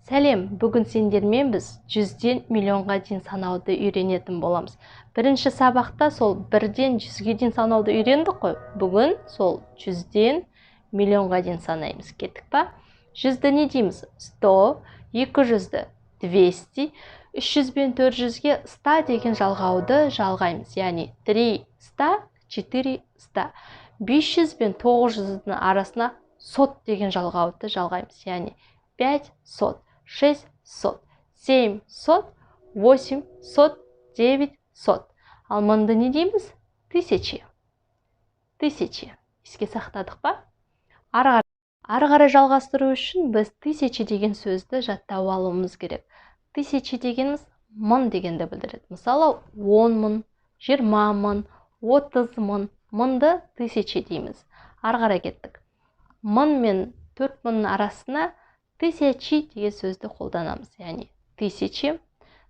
Сәлем, бүгін сендермен біз 100-ден миллионға дейін санауды үйренетін боламыз. Бірінші сабақта сол 1-ден 100-ге дейін санауды үйрендік қой. Бүгін сол 100-ден миллионға дейін санаймыз. Кеттік па? 100-ді не дейміз? 100, 200-ді 200, 300 бен 400-ге 100 деген жалғауды жалғаймыз. Яғни 300, 400. 500 бен 900-дің арасына 100 деген жалғауды жалғаймыз. Яғни 500, 600, 700, 800, 900. Ал мыңды не дейміз? 1000. 1000. Еске сақтадық па? Ары қарай жалғастыру үшін біз 1000 деген сөзді жаттап алуымыз керек. 1000 дегеніміз мың дегенді білдіреді. Мысалы, 10 мың, 20 мың, 30 мың, мыңды 1000 дейміз. Ары қарай кеттік. Мың мен 4000 арасына 1000 деген сөзді қолданамыз. Яғни 1000,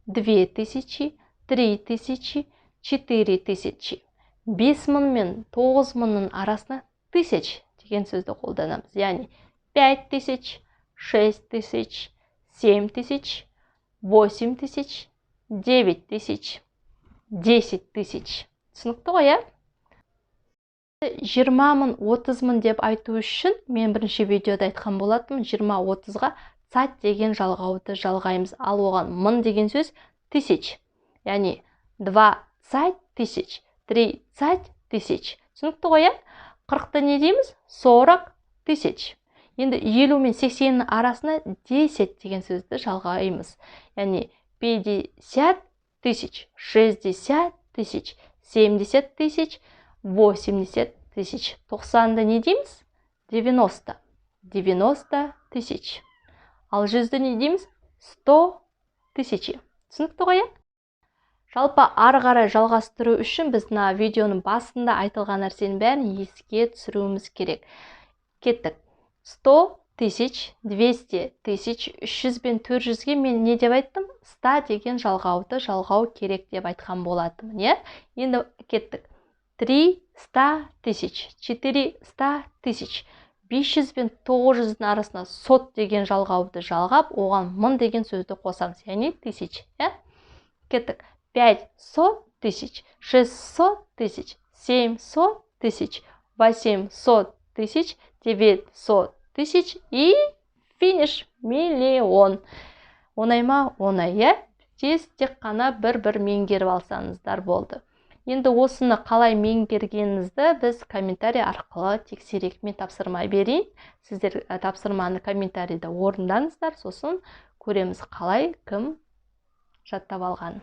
2000, 3000, 4000. 5000 мен 9000 арасына 1000 деген сөзді қолданамыз. Яғни 5000, 6000, 7000, 8000, 9000, 10000. Түсінікті ғой, иә? 20 мың, 30 мың деп айту үшін мен бірінші видеода айтқан болатынмын, 20-30-ға цать деген жалғауды жалғаймыз. Ал оған мың деген сөз 1000. Яғни 2 цать 1000, 3 цать 1000. Түсінікті ғой, иә? 40-ты не дейміз? 40 000. Енді 50 мен 80-ның арасына 10 деген сөзді жалғаймыз. Яғни 50 000, 60 000, 70 000, 80 000. 90-ды не дейміз? 90. 90 000. Ал 100-ді не дейміз? 100 000. Түсінікті ғой? Жалпы ары қарай жалғастыру үшін біз видеоның басында айтылған нәрсенің бәрін еске түсіруіміз керек. Кеттік. 100 000, 200 000, 300 бен 400-ге мен не деп айттым? 100 деген жалғауды жалғау керек деп айтқан болатынмын. Енді кеттік. 300 000, 400 000, 500 бен 900-дің арасына 100 деген жалғауды жалғап, оған мың деген сөзді қосамыз, яғни 1000. Кеттік. 500 000, 600 000, 700 000, 800 000, 900 000 и финиш, миллион. Оңай ма? Оңай, тез тек қана бір меңгеріп алсаңыздар болды. Енді осыны қалай меңгергеніңізді біз комментарий арқылы тексерейік. Мен тапсырма берейін. Сіздер тапсырманы комментарийді орындаңыздар, сосын көреміз қалай кім жаттап алған.